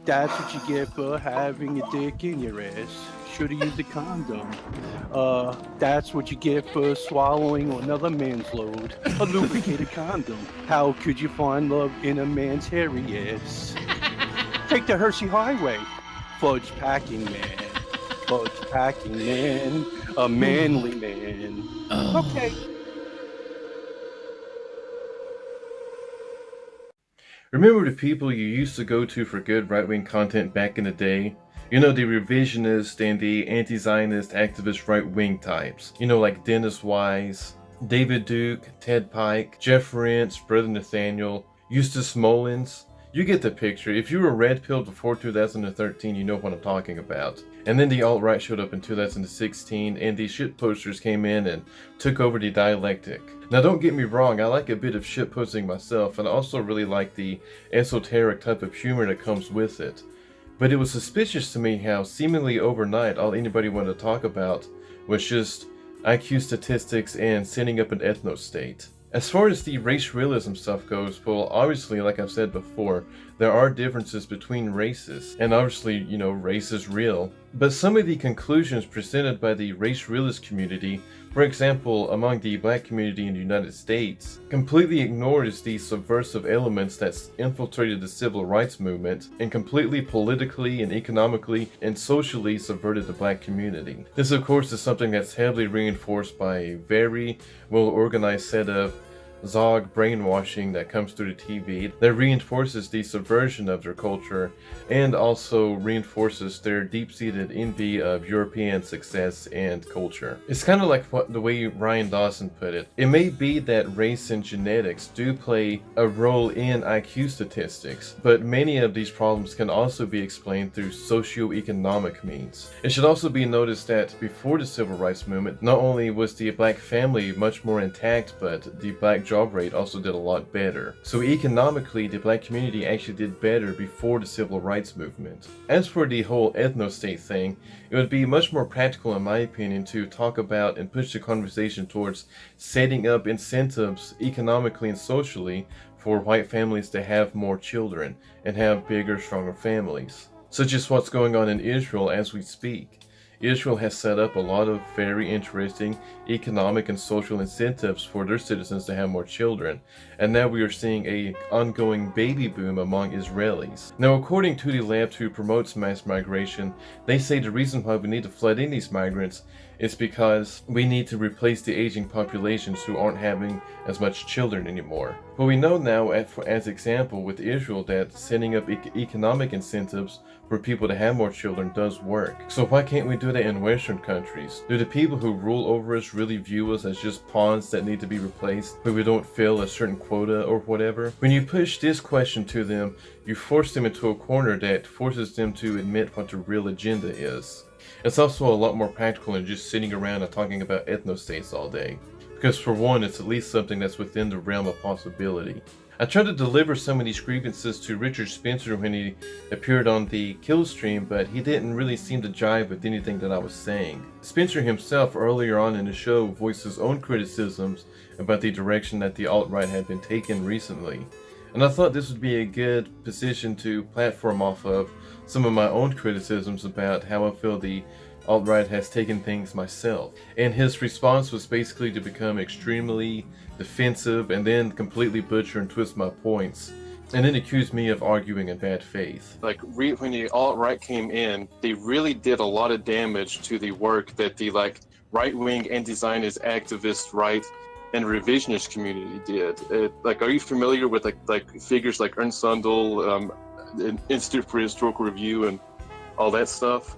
That's what you get for having a dick in your ass. Should've used a condom. That's what you get for swallowing another man's load. A lubricated condom. How could you find love in a man's hairy ass? Take the Hershey Highway. Fudge packing man. Fudge packing man. A manly man. Okay. Remember the people you used to go to for good right-wing content back in the day? You know, the revisionist and the anti-Zionist activist right-wing types. You know, like Dennis Wise, David Duke, Ted Pike, Jeff Rentz, Brother Nathaniel, Eustace Mullins. You get the picture. If you were red-pilled before 2013, you know what I'm talking about. And then the alt-right showed up in 2016, and the shit posters came in and took over the dialectic. Now don't get me wrong, I like a bit of shit posting myself, and I also really like the esoteric type of humor that comes with it. But it was suspicious to me how seemingly overnight all anybody wanted to talk about was just IQ statistics and setting up an ethno-state. As far as the race realism stuff goes, well, obviously, like I've said before, there are differences between races, and obviously, you know, race is real. But some of the conclusions presented by the race realist community, for example, among the black community in the United States, completely ignores the subversive elements that's infiltrated the civil rights movement and completely politically and economically and socially subverted the black community. This, of course, is something that's heavily reinforced by a very well-organized set of Zog brainwashing that comes through the TV that reinforces the subversion of their culture and also reinforces their deep-seated envy of European success and culture. It's kind of like the way Ryan Dawson put it. It may be that race and genetics do play a role in IQ statistics, but many of these problems can also be explained through socio-economic means. It should also be noticed that before the civil rights movement, not only was the black family much more intact, but the black job rate also did a lot better. So economically, the black community actually did better before the civil rights movement. As for the whole ethno-state thing, it would be much more practical in my opinion to talk about and push the conversation towards setting up incentives economically and socially for white families to have more children and have bigger, stronger families. Such as what's going on in Israel as we speak. Israel has set up a lot of very interesting economic and social incentives for their citizens to have more children, and now we are seeing an ongoing baby boom among Israelis. Now, according to the lab who promotes mass migration, they say the reason why we need to flood in these migrants is because we need to replace the aging populations who aren't having as much children anymore. But we know now, as example with Israel, that setting up economic incentives for people to have more children does work. So why can't we do that in Western countries? Do the people who rule over us really view us as just pawns that need to be replaced when we don't fill a certain quota or whatever? When you push this question to them, you force them into a corner that forces them to admit what the real agenda is. It's also a lot more practical than just sitting around and talking about ethno-states all day. Because for one, it's at least something that's within the realm of possibility. I tried to deliver some of these grievances to Richard Spencer when he appeared on the Kill stream, but he didn't really seem to jive with anything that I was saying. Spencer himself earlier on in the show voiced his own criticisms about the direction that the alt-right had been taken recently. And I thought this would be a good position to platform off of some of my own criticisms about how I feel the alt-right has taken things myself. And his response was basically to become extremely defensive and then completely butcher and twist my points, and then accuse me of arguing in bad faith. Like, when the alt-right came in, they really did a lot of damage to the work that the right-wing anti-Zionist activist right and revisionist community did. Are you familiar with like figures like Ernst Sundel, Institute for Historical Review, and all that stuff?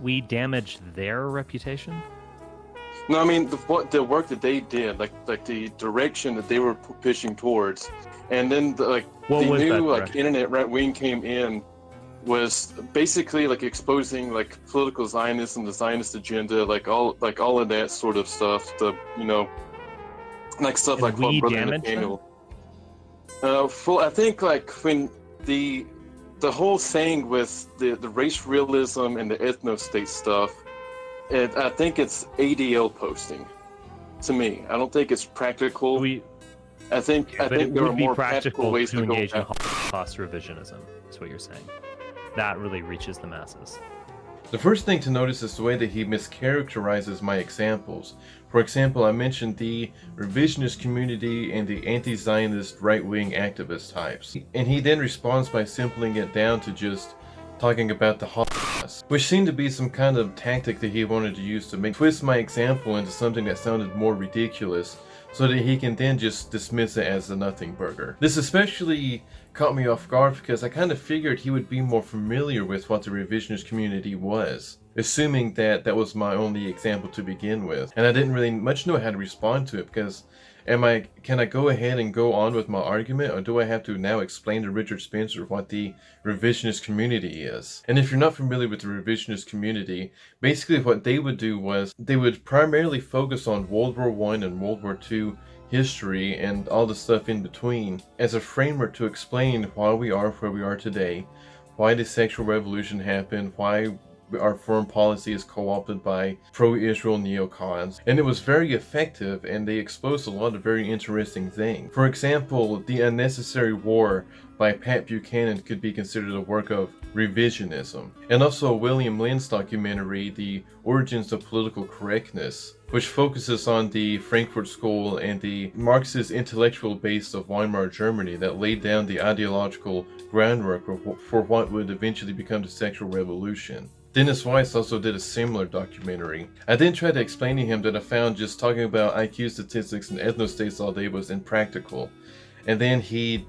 We damaged their reputation? No, I mean the work that they did, like the direction that they were pushing towards, and then the new internet right wing came in, was basically like exposing like political Zionism, the Zionist agenda, like all of that sort of stuff. Like stuff and like what Brother Nathaniel. I think like when the whole thing with the race realism and the ethno-state stuff, I think it's ADL posting. To me, I don't think it's practical. I think there are more practical ways to go about it. cost revisionism, is what you're saying. That really reaches the masses. The first thing to notice is the way that he mischaracterizes my examples. For example, I mentioned the revisionist community and the anti-Zionist right-wing activist types. And he then responds by simpling it down to just talking about the Holocaust, which seemed to be some kind of tactic that he wanted to use to twist my example into something that sounded more ridiculous, so that he can then just dismiss it as a nothing burger. This especially caught me off guard because I kind of figured he would be more familiar with what the revisionist community was, assuming that that was my only example to begin with. And I didn't really much know how to respond to it because can I go ahead and go on with my argument, or do I have to now explain to Richard Spencer what the revisionist community is? And if you're not familiar with the revisionist community, basically what they would do was they would primarily focus on World War I and World War II history and all the stuff in between as a framework to explain why we are where we are today, why the sexual revolution happened, why our foreign policy is co-opted by pro-Israel neocons, and it was very effective, and they exposed a lot of very interesting things. For example, The Unnecessary War by Pat Buchanan could be considered a work of revisionism, and also William Lynn's documentary, The Origins of Political Correctness, which focuses on the Frankfurt School and the Marxist intellectual base of Weimar Germany that laid down the ideological groundwork for what would eventually become the sexual revolution. Dennis Weiss also did a similar documentary. I then tried to explain to him that I found just talking about IQ statistics and ethnostates all day was impractical. And then he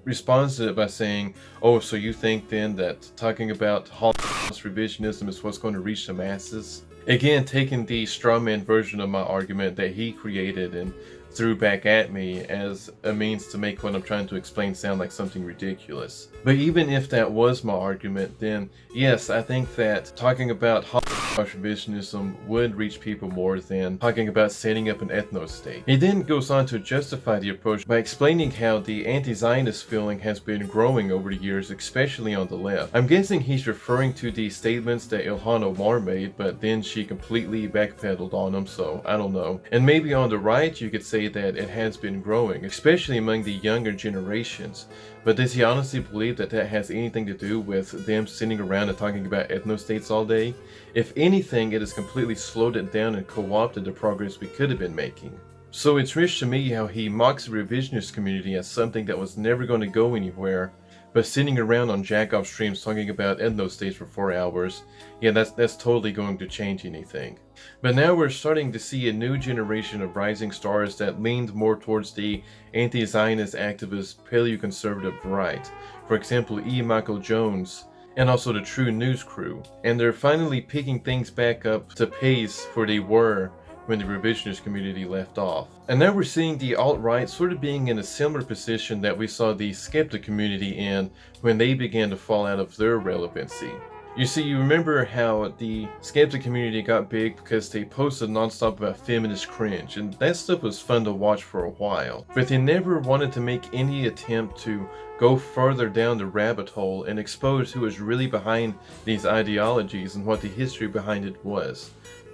responds to it by saying, "Oh, so you think then that talking about Holocaust revisionism is what's going to reach the masses?" Again, taking the strawman version of my argument that he created and threw back at me as a means to make what I'm trying to explain sound like something ridiculous. But even if that was my argument, then yes, I think that talking about Holocaust revisionism would reach people more than talking about setting up an ethno-state. He then goes on to justify the approach by explaining how the anti-Zionist feeling has been growing over the years, especially on the left. I'm guessing he's referring to the statements that Ilhan Omar made, but then she completely backpedaled on them, so I don't know. And maybe on the right you could say that it has been growing, especially among the younger generations. But does he honestly believe that that has anything to do with them sitting around and talking about ethno-states all day? If anything, it has completely slowed it down and co-opted the progress we could have been making. So it's rich to me how he mocks the revisionist community as something that was never going to go anywhere, but sitting around on jack-off streams talking about ethno-states for 4 hours, yeah, that's totally going to change anything. But now we're starting to see a new generation of rising stars that leaned more towards the anti-Zionist activist paleoconservative right. For example, E. Michael Jones, and also the True News crew. And they're finally picking things back up to pace where they were when the revisionist community left off. And now we're seeing the alt-right sort of being in a similar position that we saw the skeptic community in when they began to fall out of their relevancy. You see, you remember how the skeptic community got big because they posted nonstop about feminist cringe, and that stuff was fun to watch for a while. But they never wanted to make any attempt to go further down the rabbit hole and expose who was really behind these ideologies and what the history behind it was,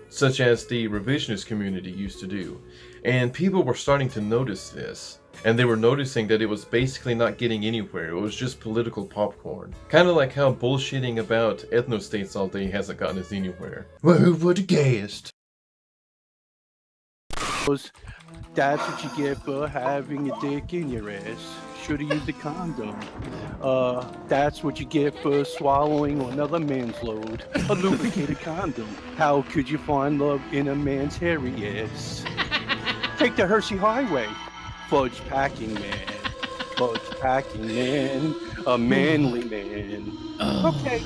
such as the revisionist community used to do. And people were starting to notice this. And they were noticing that it was basically not getting anywhere. It was just political popcorn. Kind of like how bullshitting about ethno-states all day hasn't gotten us anywhere. Well, who would have guessed? That's what you get for having a dick in your ass. Should've used a condom. That's what you get for swallowing another man's load. A lubricated condom. How could you find love in a man's hairy ass? Take the Hershey Highway. Fudge packing man. Fudge packing man. A manly man. Okay.